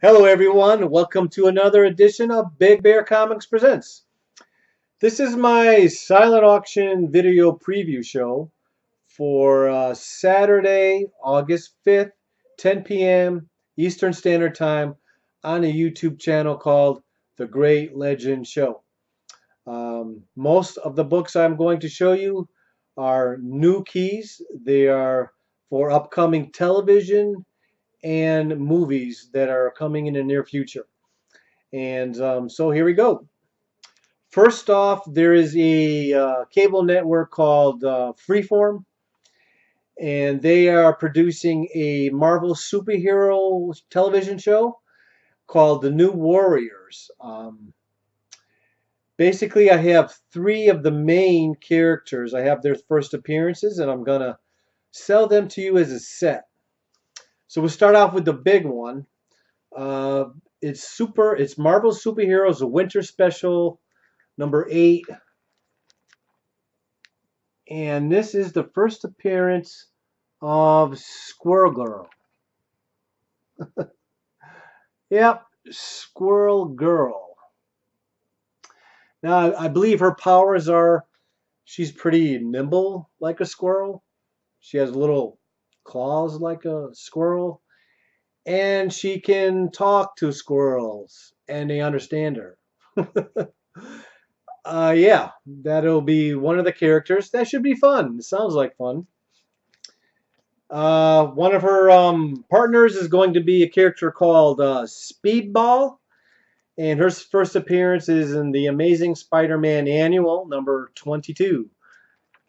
Hello, everyone. Welcome to another edition of Big Bear Comics Presents. This is my silent auction video preview show for Saturday, August 5th, 10 p.m. Eastern Standard Time on a YouTube channel called The Great Legend Show. Most of the books I'm going to show you are new keys. They are for upcoming television and movies that are coming in the near future. And so here we go. First off, there is a cable network called Freeform, and they are producing a Marvel superhero television show called The New Warriors. Basically, I have three of the main characters. I have their first appearances, and I'm going to sell them to you as a set. So we'll start off with the big one. Uh, it's Marvel Superheroes, a Winter Special number 8. And this is the first appearance of Squirrel Girl. Yep, Squirrel Girl. Now, I believe her powers are she's pretty nimble like a squirrel. She has little claws like a squirrel. And she can talk to squirrels and they understand her. Yeah, that'll be one of the characters. That should be fun. It sounds like fun. One of her partners is going to be a character called Speedball, and her first appearance is in the Amazing Spider-Man Annual number 22.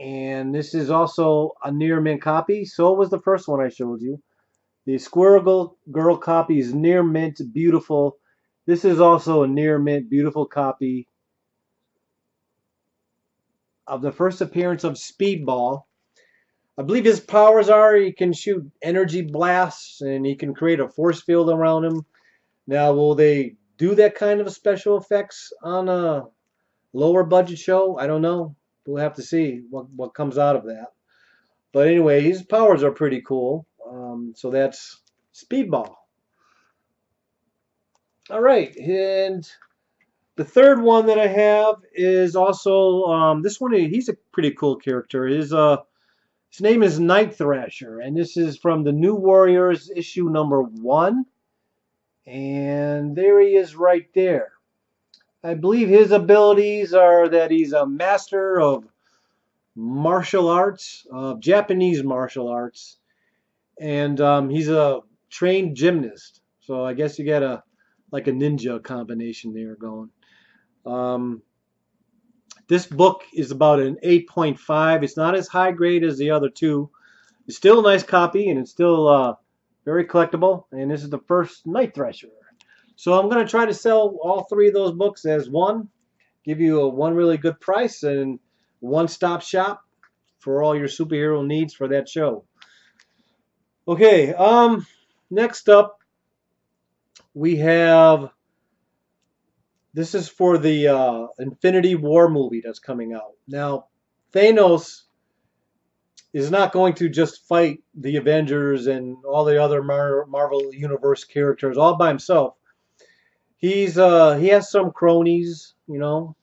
And this is also a near mint copy. So was the first one I showed you. The Squirrel Girl copy is near mint, beautiful. This is also a near mint, beautiful copy of the first appearance of Speedball. I believe his powers are he can shoot energy blasts and he can create a force field around him. Now, will they do that kind of special effects on a lower budget show? I don't know. We'll have to see what comes out of that. But anyway, his powers are pretty cool. So that's Speedball. All right, and the third one that I have is also this one. He's a pretty cool character. His name is Night Thrasher, and this is from the New Warriors issue number 1. And there he is right there. I believe his abilities are that he's a master of martial arts, of Japanese martial arts, and he's a trained gymnast. So I guess you got like a ninja combination there going. Um, this book is about an 8.5. It's not as high grade as the other two. It's still a nice copy, and it's still very collectible. And this is the first Night Thresher. So I'm going to try to sell all three of those books as one, give you one really good price, and one-stop shop for all your superhero needs for that show. Okay, next up we have, this is for the Infinity War movie that's coming out. Now, Thanos is not going to just fight the Avengers and all the other Marvel Universe characters all by himself. He has some cronies, and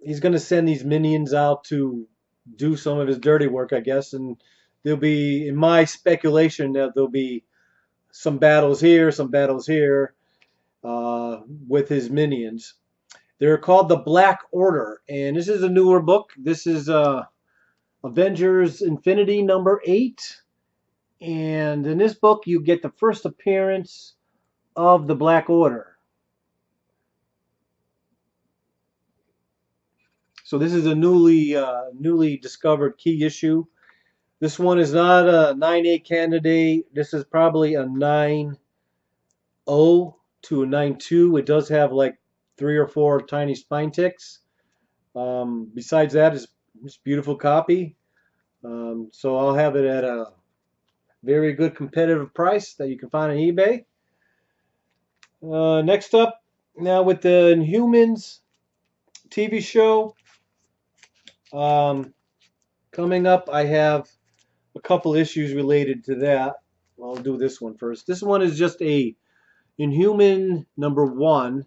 he's going to send these minions out to do some of his dirty work, I guess. And there'll be, in my speculation, that there'll be some battles here, with his minions. They're called the Black Order, and this is a newer book. This is Avengers Infinity number 8. And in this book, you get the first appearance of the Black Order. So this is a newly discovered key issue. This one is not a 9A candidate. This is probably a 9.0 to a 9.2. It does have like 3 or 4 tiny spine ticks. Besides that, it's a beautiful copy. So I'll have it at a very good competitive price that you can find on eBay. Next up, now with the Inhumans TV show. Coming up, I have a couple issues related to that. I'll do this one first. This one is just a Inhuman #1.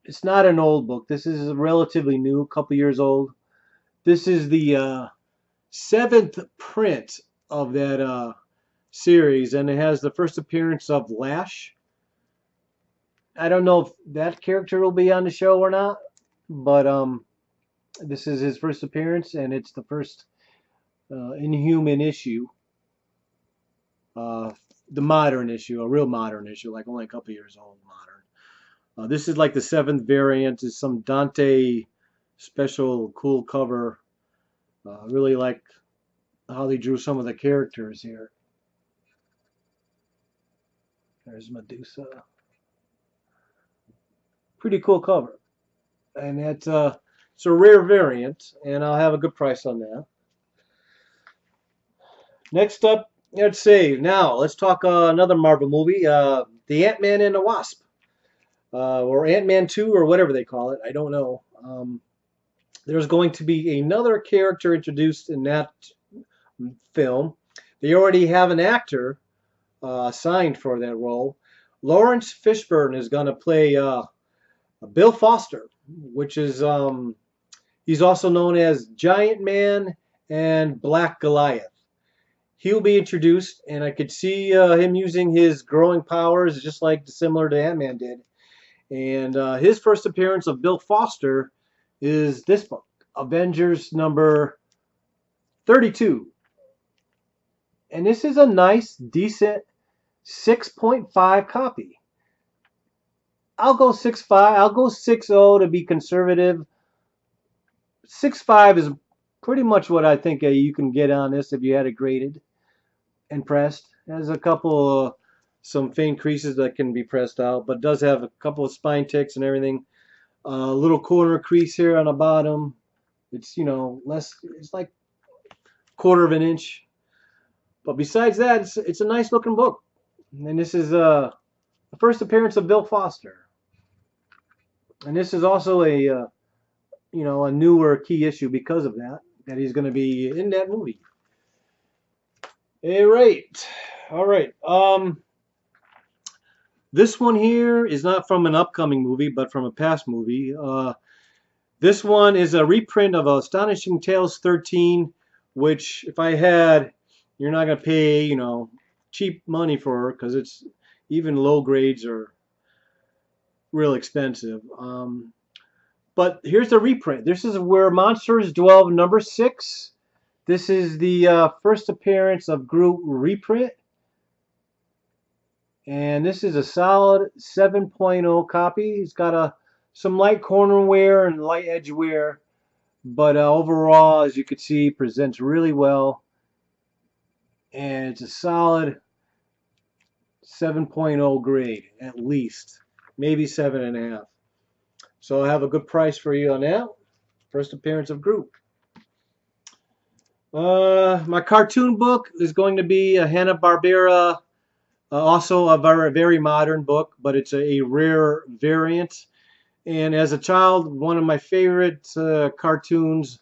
It's not an old book. This is relatively new, a couple years old. This is the 7th print of that series, and it has the first appearance of Lash. I don't know if that character will be on the show or not, but this is his first appearance, and it's the first Inhuman issue. The modern issue, a real modern issue, like only a couple years old modern. This is like the 7th variant. Is some Dante special cool cover. Really like how they drew some of the characters here. There's Medusa. Pretty cool cover. And it's a rare variant, and I'll have a good price on that. Next up, let's see. Now, let's talk another Marvel movie, The Ant-Man and the Wasp. Or Ant-Man 2, or whatever they call it. I don't know. There's going to be another character introduced in that film. They already have an actor signed for that role. Lawrence Fishburne is going to play Bill Foster, which is he's also known as Giant Man and Black Goliath. He'll be introduced, and I could see him using his growing powers just like similar to Ant-Man did. And his first appearance of Bill Foster is this book, Avengers number 32. And this is a nice, decent 6.5 copy. I'll go 6.5. I'll go 6.0 to be conservative. 6.5 is pretty much what I think you can get on this if you had it graded and pressed. It has a couple some faint creases that can be pressed out, but does have a couple of spine ticks and everything. A little corner crease here on the bottom. It's, you know, less. It's like 1/4 of an inch. But besides that, it's a nice looking book. And this is the first appearance of Bill Foster. And this is also a you know, a newer key issue because of that he's going to be in that movie. All right. This one here is not from an upcoming movie, but from a past movie. This one is a reprint of Astonishing Tales 13, which if I had, you're not going to pay, you know, cheap money for, because it's even low grades are real expensive. But here's the reprint. This is Where Monsters Dwell number 6. This is the first appearance of Groot reprint. And this is a solid 7.0 copy. It's got some light corner wear and light edge wear. But overall, as you can see, presents really well. And it's a solid 7.0 grade, at least. Maybe 7.5. So I'll have a good price for you on that. First appearance of Groot. My cartoon book is going to be a Hanna-Barbera, also a very modern book, but it's a rare variant. And as a child, one of my favorite cartoons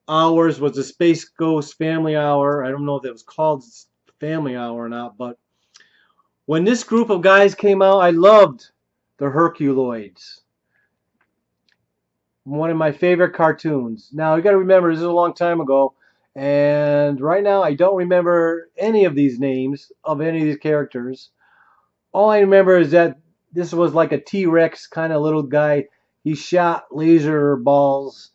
hours was the Space Ghost Family Hour. I don't know if it was called Family Hour or not, but when this group of guys came out, I loved the Herculoids. One of my favorite cartoons. Now, you got to remember, this is a long time ago, and right now I don't remember any of these names of any of these characters. All I remember is that this was like a T-Rex kind of little guy. He shot laser balls,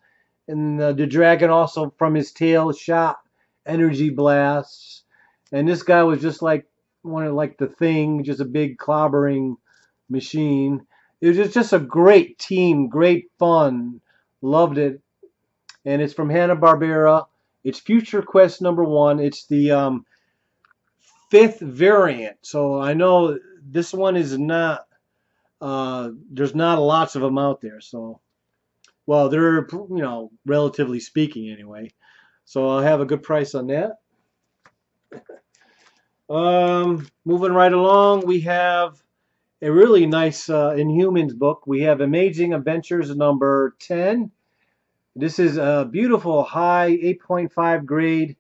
and the dragon also from his tail shot energy blasts. And this guy was just like one of like the Thing, just a big clobbering machine. It was just a great team, great fun. Loved it. And it's from Hanna-Barbera. It's Future Quest #1. It's the 5th variant. So I know this one is not, there's not lots of them out there. So, well, they're, you know, relatively speaking anyway. So I'll have a good price on that. Moving right along, we have a really nice Inhumans book. We have Amazing Adventures number 10. This is a beautiful high 8.5 grade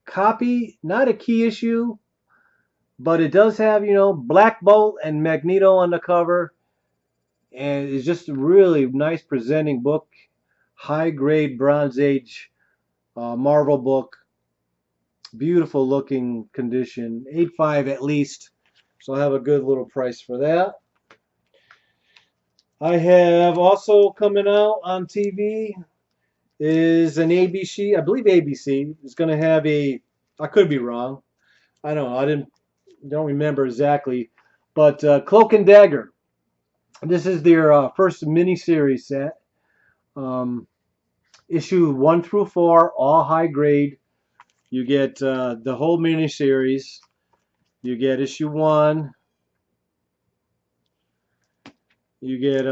copy, not a key issue, but it does have, Black Bolt and Magneto on the cover. And it's just a really nice presenting book. High grade Bronze Age Marvel book. Beautiful looking condition. 8.5 at least. So I'll have a good little price for that. I have also coming out on TV is an ABC. I believe ABC is going to have I could be wrong. I don't know. Don't remember exactly. But Cloak and Dagger. This is their first miniseries set. Issue 1 through 4, all high grade. You get the whole miniseries. You get issue 1. You get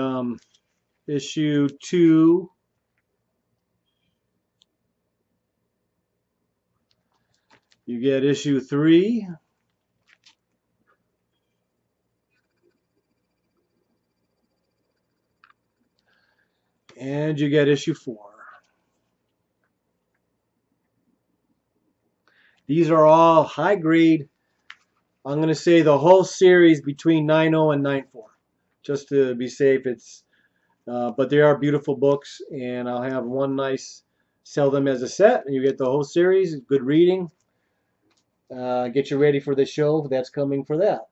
issue 2. You get issue 3. And you get issue 4. These are all high grade. I'm going to say the whole series between 9.0 and 9.4. Just to be safe. But they are beautiful books, and I'll have one nice, sell them as a set, and you get the whole series. Good reading. Get you ready for the show that's coming for that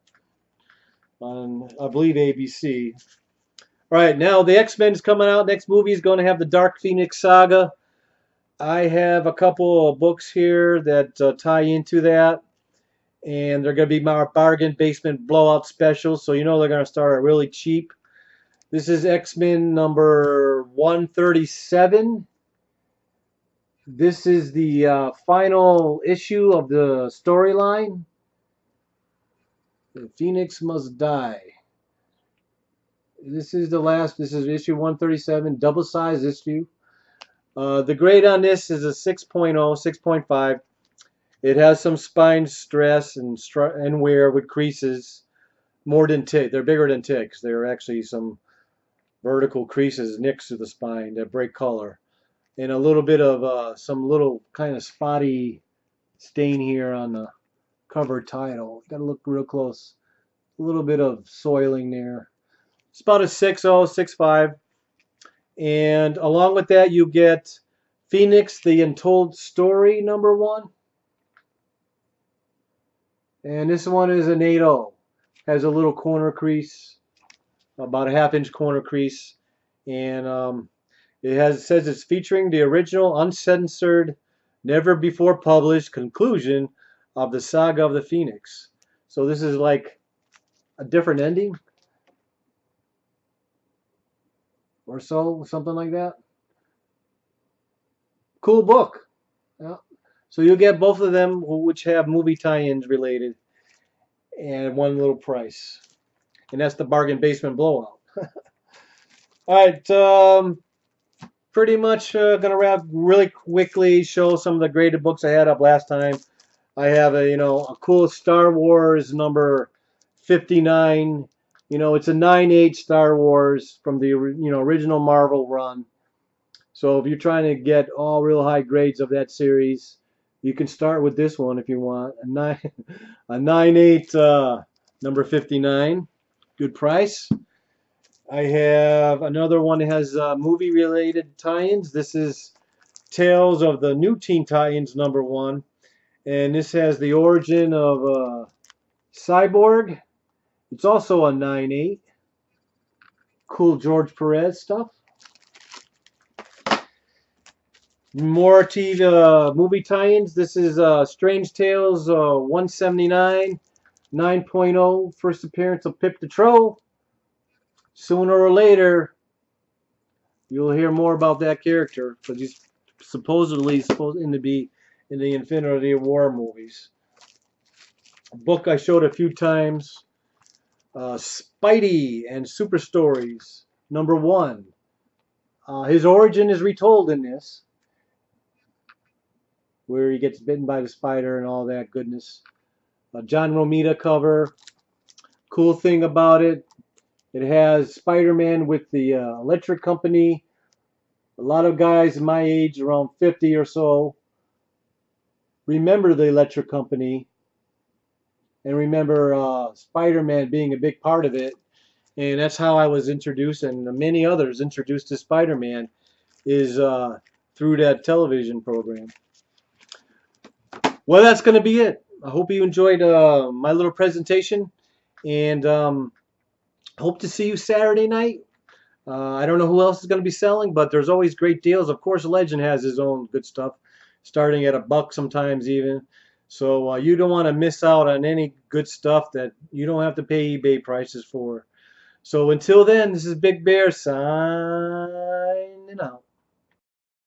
on, I believe, ABC. All right, now the X-Men is coming out. Next movie is going to have the Dark Phoenix saga. I have a couple of books here that tie into that, and they're going to be my bargain basement blowout specials, so they're going to start really cheap. This is X-Men number 137. This is the final issue of the storyline. Phoenix Must Die. This is the last. This is issue 137, double-sized issue. The grade on this is a 6.0, 6.5. It has some spine stress and wear with creases. More than tick. They're bigger than ticks. They're actually some vertical creases next to the spine that break color. And a little bit of some little kind of spotty stain here on the cover title. Got to look real close. A little bit of soiling there. It's about a 6.0, 6.5. And along with that, you get Phoenix, the Untold Story, number 1. And this one is an 8.0. Has a little corner crease, about a half-inch corner crease. And it says it's featuring the original, uncensored, never before published conclusion of the saga of the Phoenix. So this is like a different ending, or so, something like that. Cool book. Yeah. So you'll get both of them, which have movie tie-ins related, and one little price. And that's the bargain basement blowout. All right. Pretty much going to wrap really quickly, show some of the graded books I had up last time. I have a cool Star Wars number 59. It's a 9.8 Star Wars from the original Marvel run. So if you're trying to get all real high grades of that series, you can start with this one if you want. A 9.8 number 59. Good price. I have another one that has movie-related tie-ins. This is Tales of the New Teen Titans number 1. And this has the origin of Cyborg. It's also a 9.8. Cool George Perez stuff. More TV movie tie-ins. This is Strange Tales 179. 9.0. First appearance of Pip the Troll. Sooner or later, you'll hear more about that character, because he's supposedly supposed to be in the Infinity War movies. A book I showed a few times, Spidey and Super Stories, number 1. His origin is retold in this, where he gets bitten by the spider and all that goodness. John Romita cover. Cool thing about it, it has Spider-Man with the electric company. A lot of guys my age, around 50 or so, remember the Electric Company and remember Spider-Man being a big part of it. And that's how I was introduced, and many others introduced to Spider-Man is through that television program. Well, that's going to be it. I hope you enjoyed my little presentation, and hope to see you Saturday night. I don't know who else is going to be selling, but there's always great deals. Of course, Legend has his own good stuff, starting at $1 sometimes even. So you don't want to miss out on any good stuff that you don't have to pay eBay prices for. So until then, this is Big Bear signing out.